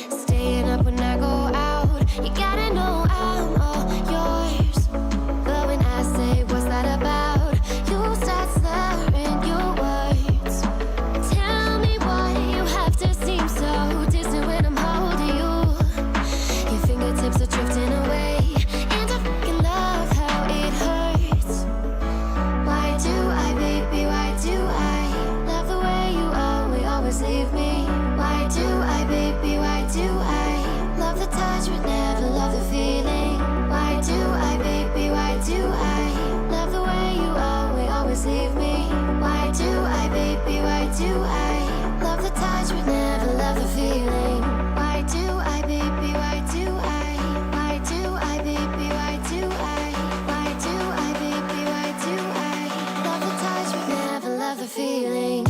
Staying up when I go out, you gotta know I'm all yours. But when I say what's that about, you start slurring your words. Tell me why you have to seem so distant when I'm holding you. Your fingertips are drifting away, and I fucking love how it hurts. Why do I, baby, why do I love the way you always leave me? Why do I, baby, why do I love the touch but never love the feeling? Why do I, baby, why do I love the way you always leave me? Why do I, baby, why do I love the touch but never love the feeling? Why do I, baby, why do I? Why do I, baby, why do I? Why do I, baby, why do I love the touch but never love the feeling?